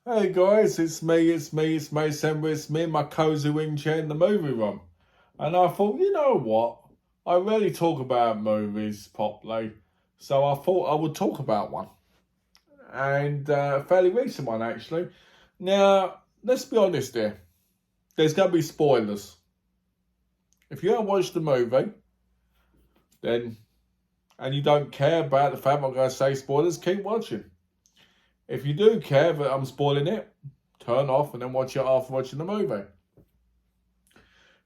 Hey guys, it's December, it's me in my cozy wing chair in the movie room. And I thought, you know what? I rarely talk about movies properly, so I thought I would talk about one. And a fairly recent one, actually. Now, let's be honest here. There's going to be spoilers. If you haven't watched the movie, then, and you don't care about the fact I'm going to say spoilers, keep watching. If you do care that I'm spoiling it, turn off and then watch it after watching the movie.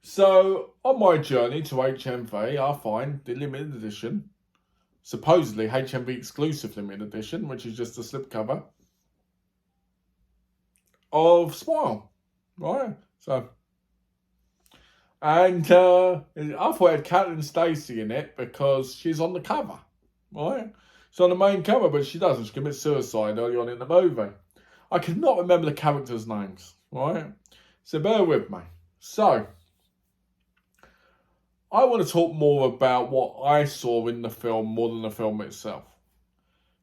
So, on my journey to HMV, I find the limited edition, supposedly HMV exclusive limited edition, which is just a slipcover of Smile, right? So, and I thought it had Catelyn Stacey in it because she's on the cover, right? She's on the main cover, but she doesn't. She commits suicide early on in the movie. I cannot remember the characters' names, right? So bear with me. So, I want to talk more about what I saw in the film more than the film itself.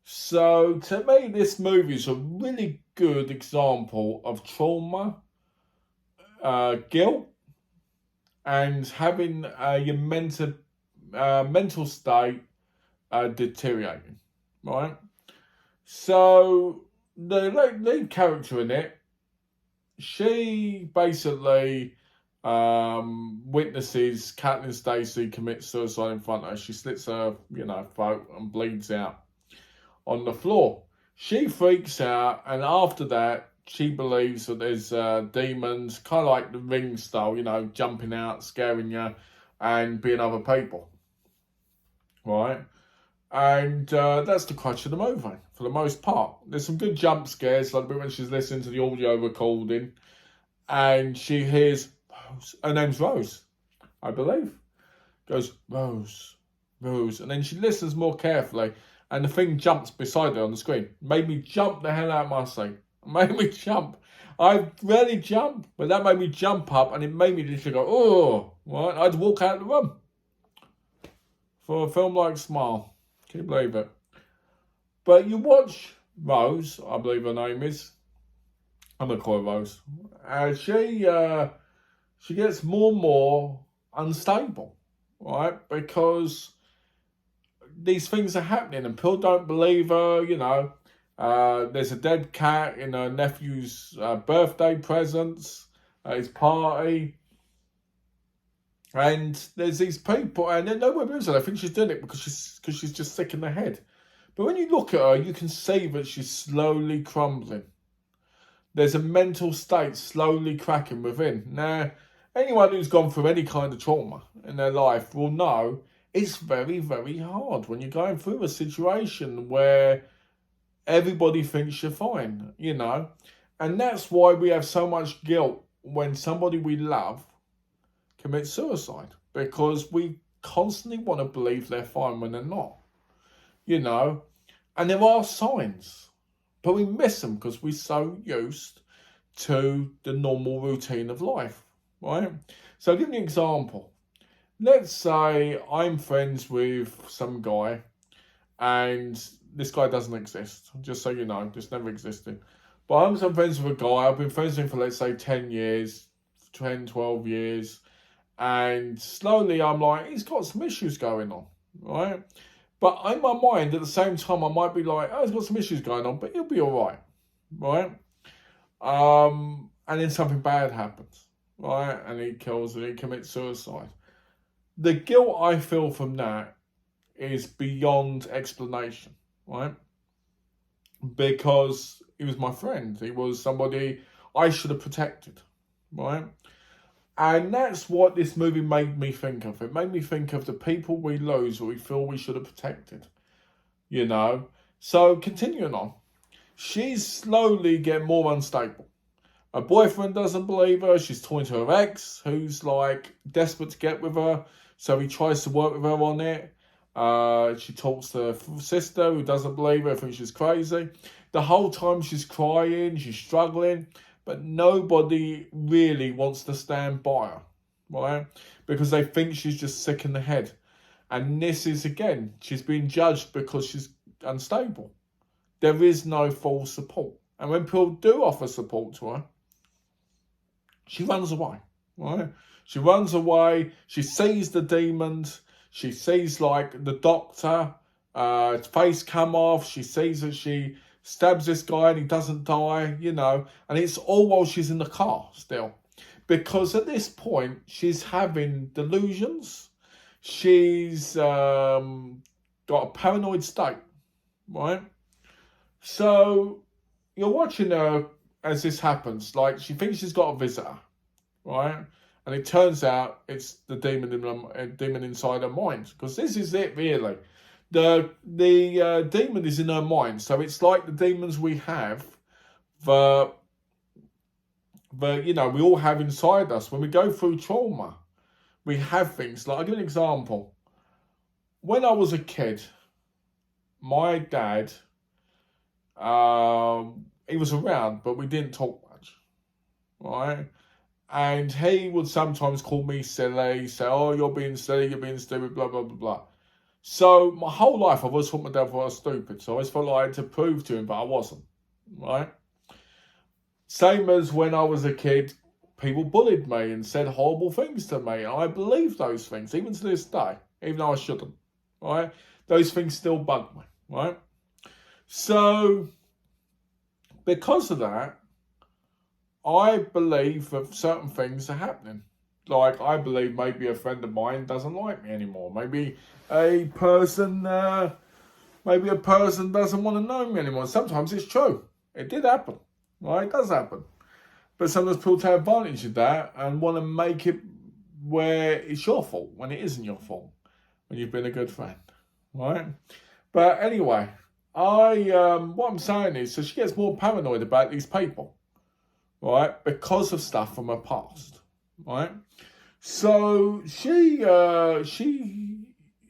So, to me, this movie is a really good example of trauma, guilt, and having your mental state deteriorating, right? So, the lead character in it, she basically witnesses Catelyn Stacey commit suicide in front of her. She slits her, throat and bleeds out on the floor. She freaks out, and after that, she believes that there's demons, kind of like the Ring style, jumping out, scaring you, and being other people, right? And that's the crutch of the movie, for the most part. There's some good jump scares, like when she's listening to the audio recording, and she hears Rose. Her name's Rose, I believe. Goes, Rose, Rose. And then she listens more carefully, and the thing jumps beside her on the screen. Made me jump the hell out of my seat. Made me jump. I rarely jump, but that made me jump up, and it made me literally go, oh, right? I'd walk out of the room. For a film like Smile. Can you believe it? But you watch Rose, I believe her name is. I'm going to call her Rose. She gets more and more unstable, right? Because these things are happening and people don't believe her, There's a dead cat in her nephew's birthday presents at his party. And there's these people, and no one believes her. I think she's doing it because she's just sick in the head. But when you look at her, you can see that she's slowly crumbling. There's a mental state slowly cracking within. Now, anyone who's gone through any kind of trauma in their life will know it's very, very hard when you're going through a situation where everybody thinks you're fine, And that's why we have so much guilt when somebody we love commits suicide, because we constantly want to believe they're fine when they're not, And there are signs, but we miss them because we're so used to the normal routine of life, right? So I'll give you an example. Let's say I'm friends with some guy and this guy doesn't exist, just so you know, just never existed. But I'm some friends with a guy, I've been friends with him for, let's say, 10 years, 10, 12 years, and slowly I'm like, he's got some issues going on, right? But in my mind, at the same time, I might be like, oh, he's got some issues going on, but he'll be all right, right? And then something bad happens, right? And he kills and he commits suicide. The guilt I feel from that is beyond explanation, right? Because he was my friend. He was somebody I should have protected, right? And that's what this movie made me think of. It made me think of the people we lose or we feel we should have protected, So continuing on, she's slowly getting more unstable. Her boyfriend doesn't believe her. She's talking to her ex, who's like desperate to get with her. So he tries to work with her on it. She talks to her sister, who doesn't believe her, thinks she's crazy. The whole time she's crying, she's struggling, but nobody really wants to stand by her, right? Because they think she's just sick in the head. And this is, again, she's being judged because she's unstable. There is no full support, And when people do offer support to her, she runs away, right? She runs away. She sees the demons. She sees like the doctor, his face come off. She sees that she stabs this guy and he doesn't die, and it's all while she's in the car still. Because at this point, she's having delusions. She's got a paranoid state, right? So you're watching her as this happens. Like, she thinks she's got a visitor, right? And it turns out it's the demon inside her mind. Because this is it, really. The demon is in her mind. So it's like the demons we have that we all have inside us. When we go through trauma, we have things. Like, I'll give an example. When I was a kid, my dad, he was around, but we didn't talk much, right? And he would sometimes call me silly, say, oh, you're being silly, you're being stupid, blah, blah, blah, blah. So my whole life, I've always thought my dad was stupid. So I always felt like I had to prove to him, but I wasn't, right? Same as when I was a kid, people bullied me and said horrible things to me. And I believe those things, even to this day, even though I shouldn't, right? Those things still bug me, right? So, because of that, I believe that certain things are happening. Like, I believe maybe a friend of mine doesn't like me anymore. Maybe a person doesn't want to know me anymore. Sometimes it's true. It did happen, right? It does happen. But sometimes people take advantage of that and want to make it where it's your fault when it isn't your fault, when you've been a good friend, right? But anyway, what I'm saying is, so she gets more paranoid about these people, right? Because of stuff from her past, right? So she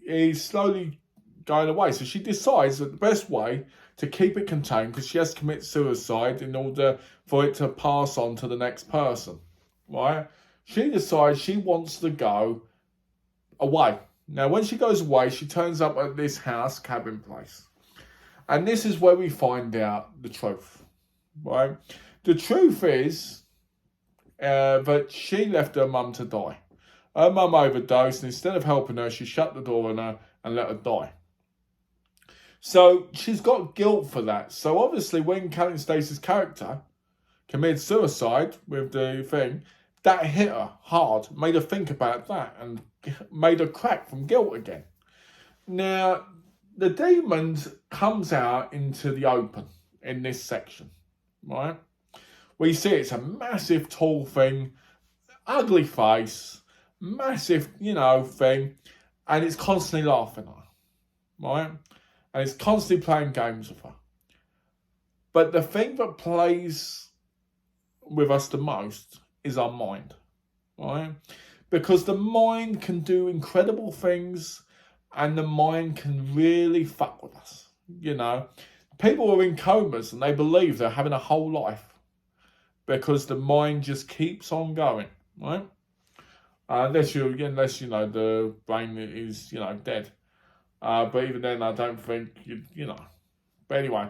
is slowly going away. So she decides that the best way to keep it contained, because she has to commit suicide in order for it to pass on to the next person, right? She decides she wants to go away. Now, when she goes away, she turns up at this house, cabin place. And this is where we find out the truth, right? The truth is that she left her mum to die. Her mum overdosed, and instead of helping her, she shut the door on her and let her die. So she's got guilt for that. So obviously, when Caitlin Stacey's character committed suicide with the thing, that hit her hard, made her think about that, and made her crack from guilt again. Now, the demon comes out into the open in this section, right? We see it's a massive, tall thing, ugly face, massive, thing, and it's constantly laughing at her, right? And it's constantly playing games with her. But the thing that plays with us the most is our mind, right? Because the mind can do incredible things, and the mind can really fuck with us, People are in comas and they believe they're having a whole life because the mind just keeps on going, right? Unless the brain is, dead. But even then, I don't think, But anyway,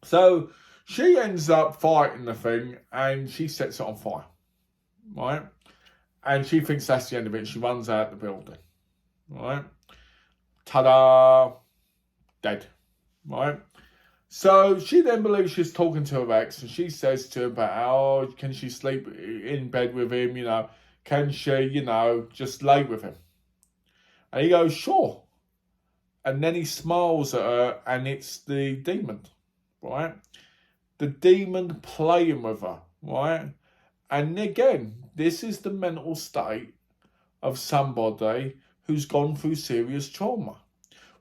so she ends up fighting the thing and she sets it on fire, right? And she thinks that's the end of it. She runs out the building, right? Ta-da! Dead, right? So she then believes she's talking to her ex, and she says to him about, can she sleep in bed with him, can she, just lay with him? And he goes, sure. And then he smiles at her, and it's the demon, right? The demon playing with her, right? And again, this is the mental state of somebody who's gone through serious trauma.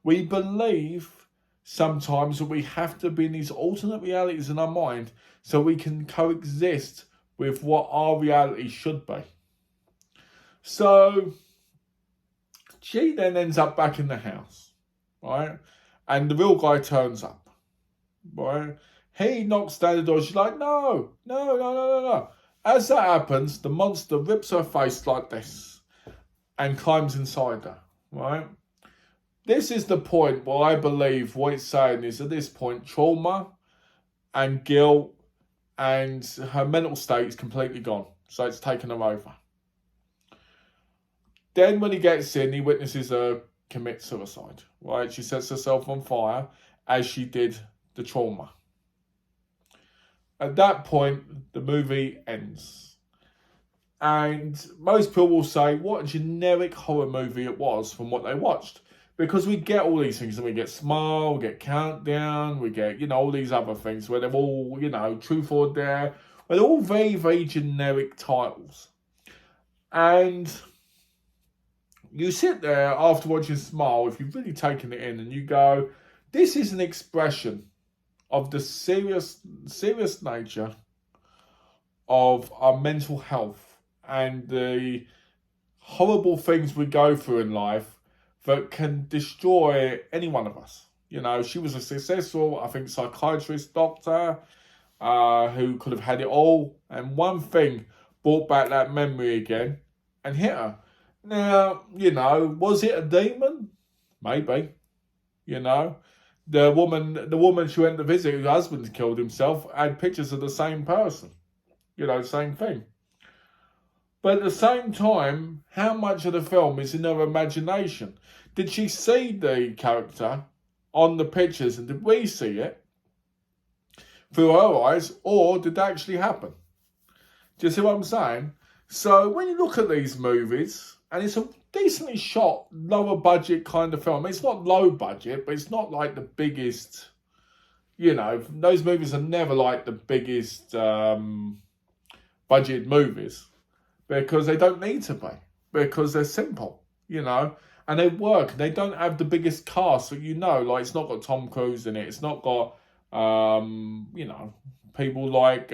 We believe sometimes that we have to be in these alternate realities in our mind so we can coexist with what our reality should be. So she then ends up back in the house, right? And the real guy turns up, right? He knocks down the door. She's like, no. As that happens, the monster rips her face like this and climbs inside her, right? This is the point where I believe what it's saying is, at this point, trauma and guilt, and her mental state is completely gone. So it's taken her over. Then when he gets in, he witnesses her commit suicide, right? She sets herself on fire as she did the trauma. At that point, the movie ends. And most people will say what a generic horror movie it was from what they watched. Because we get all these things, and we get Smile, we get Countdown, we get, all these other things where they're all, Truth or Dare. But they're all very, very generic titles. And you sit there after watching Smile, if you've really taken it in, and you go, this is an expression of the serious nature of our mental health and the horrible things we go through in life that can destroy any one of us. She was a successful, I think, psychiatrist, doctor, who could have had it all. And one thing brought back that memory again and hit her. Now, was it a demon? Maybe. The woman she went to visit, whose husband killed himself, had pictures of the same person. Same thing. But at the same time, how much of the film is in her imagination? Did she see the character on the pictures, and did we see it through her eyes, or did that actually happen? Do you see what I'm saying? So when you look at these movies, and it's a decently shot, lower budget kind of film. It's not low budget, but it's not like the biggest, those movies are never like the biggest budget movies, because they don't need to be, because they're simple, and they work. They don't have the biggest cast, so like it's not got Tom Cruise in it. It's not got, people like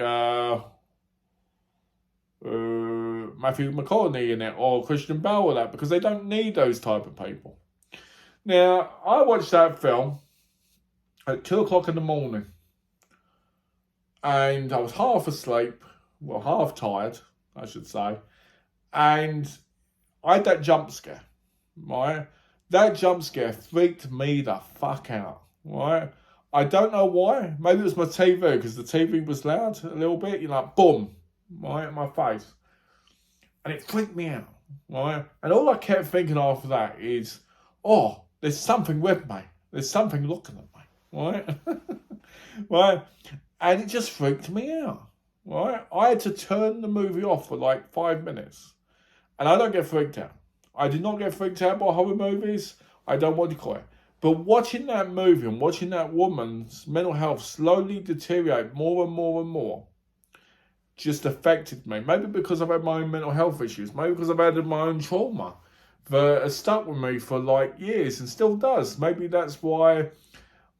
Matthew McConaughey in it, or Christian Bale or that, because they don't need those type of people. Now, I watched that film at 2 o'clock in the morning, and I was half asleep, well, half tired, I should say, and I had that jump scare, right? That jump scare freaked me the fuck out, right? I don't know why. Maybe it was my TV, because the TV was loud a little bit, boom, right, in my face. And it freaked me out, right? And all I kept thinking after that is, there's something with me. There's something looking at me, right? Right? And it just freaked me out, right? I had to turn the movie off for like 5 minutes. And I don't get freaked out. I do not get freaked out by horror movies. I don't want to call it. But watching that movie and watching that woman's mental health slowly deteriorate more and more and more just affected me. Maybe because I've had my own mental health issues. Maybe because I've had my own trauma that has stuck with me for like years and still does. Maybe that's why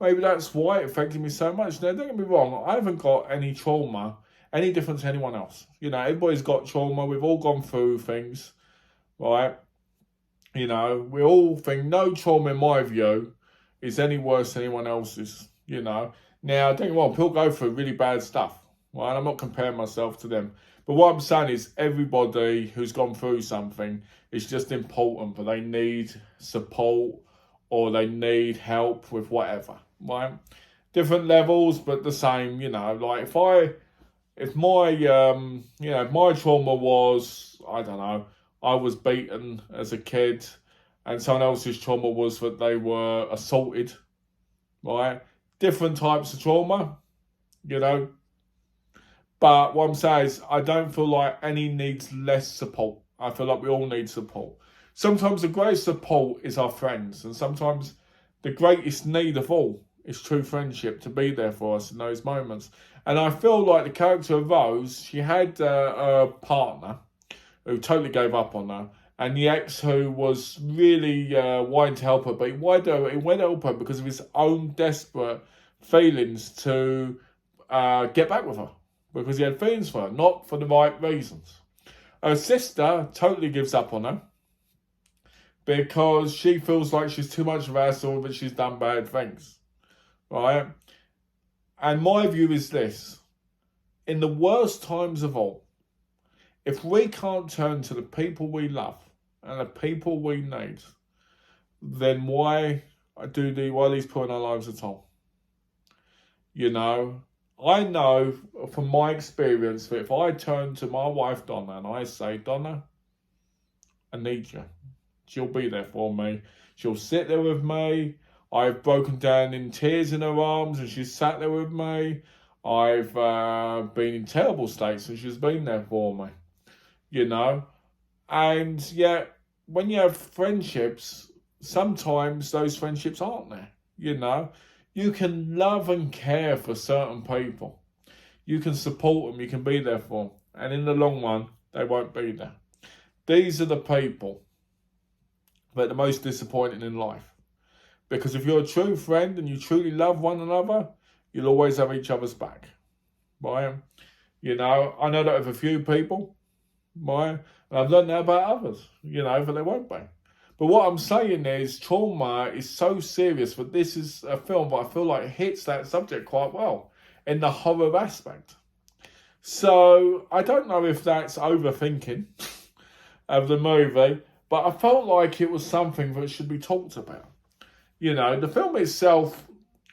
it affected me so much. Now, don't get me wrong. I haven't got any trauma any different to anyone else. Everybody's got trauma. We've all gone through things, right? We all think no trauma, in my view, is any worse than anyone else's, Now, don't get me wrong. People go through really bad stuff. Right, I'm not comparing myself to them. But what I'm saying is everybody who's gone through something is just important, but they need support or they need help with whatever, right? Different levels, but the same, like if my trauma was, I don't know, I was beaten as a kid and someone else's trauma was that they were assaulted, right? Different types of trauma, But what I'm saying is, I don't feel like any needs less support. I feel like we all need support. Sometimes the greatest support is our friends, and sometimes the greatest need of all is true friendship, to be there for us in those moments. And I feel like the character of Rose, she had a partner who totally gave up on her, and the ex who was really wanting to help her, but he wanted to help her because of his own desperate feelings to get back with her. Because he had feelings for her, not for the right reasons. Her sister totally gives up on her because she feels like she's too much of a hassle, that she's done bad things, right? And my view is this: in the worst times of all, if we can't turn to the people we love and the people we need, then why these people in our lives at all? I know from my experience that if I turn to my wife Donna and I say, Donna, I need you, she'll be there for me. She'll sit there with me. I've broken down in tears in her arms and she's sat there with me. I've been in terrible states and she's been there for me, you know. And yet, when you have friendships, sometimes those friendships aren't there, you know. You can love and care for certain people. You can support them, you can be there for them. And in the long run, they won't be there. These are the people that are the most disappointing in life. Because if you're a true friend and you truly love one another, you'll always have each other's back. Right? You know, I know that of a few people. Right? And I've learned that about others, you know, but they won't be. But what I'm saying is trauma is so serious, but this is a film that I feel like hits that subject quite well in the horror aspect. So I don't know if that's overthinking of the movie, but I felt like it was something that should be talked about. You know, the film itself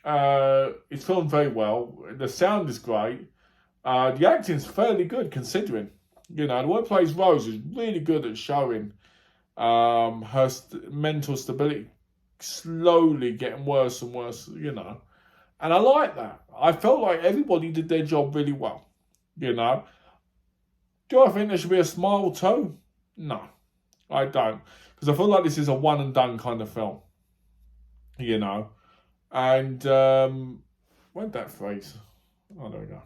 is filmed very well. The sound is great. The acting's fairly good considering. You know, the way it plays Rose is really good at showing her mental stability slowly getting worse and worse, you know. And I like that. I felt like everybody did their job really well, you know. Do I think there should be a smile too? No, I don't. Because I feel like this is a one and done kind of film, you know. And, where'd that phrase? Oh, there we go.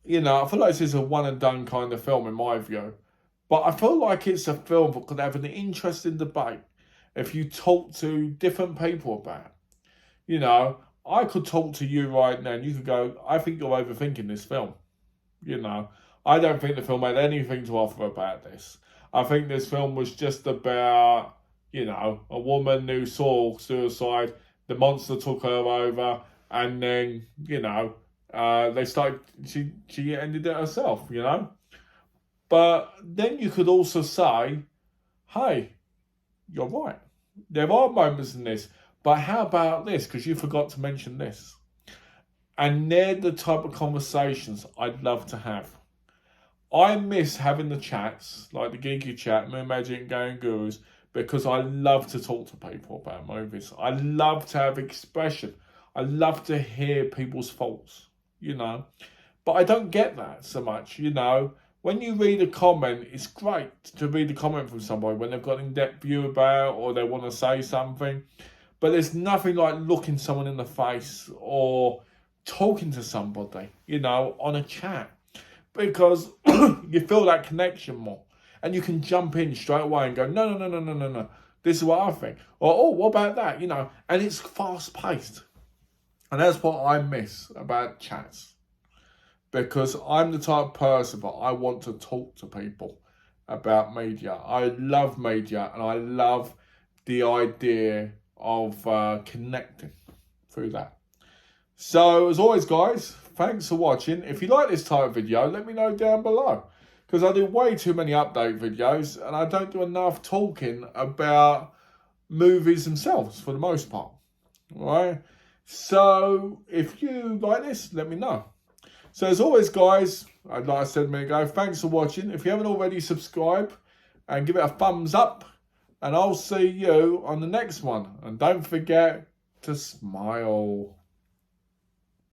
You know, I feel like this is a one and done kind of film in my view. But I feel like it's a film that could have an interesting debate if you talk to different people about it. You know, I could talk to you right now and you could go, I think you're overthinking this film. You know, I don't think the film had anything to offer about this. I think this film was just about, you know, a woman who saw suicide, the monster took her over, and then, you know, she ended it herself, you know. But then you could also say, hey, you're right. There are moments in this, but how about this? Because you forgot to mention this. And they're the type of conversations I'd love to have. I miss having the chats, like the Geeky Chat, Moon Magic and Game Gurus, because I love to talk to people about movies. I love to have expression. I love to hear people's thoughts, you know. But I don't get that so much, you know. When you read a comment, it's great to read a comment from somebody when they've got an in-depth view about or they want to say something. But there's nothing like looking someone in the face or talking to somebody, you know, on a chat. Because you feel that connection more. And you can jump in straight away and go, no. This is what I think. Or, oh, what about that? You know, and it's fast-paced. And that's what I miss about chats. Because I'm the type of person that I want to talk to people about media. I love media and I love the idea of connecting through that. So, as always, guys, thanks for watching. If you like this type of video, let me know down below. Because I do way too many update videos and I don't do enough talking about movies themselves for the most part. Alright? So, if you like this, let me know. So as always, guys, like I said a minute ago, thanks for watching. If you haven't already, subscribe and give it a thumbs up. And I'll see you on the next one. And don't forget to smile.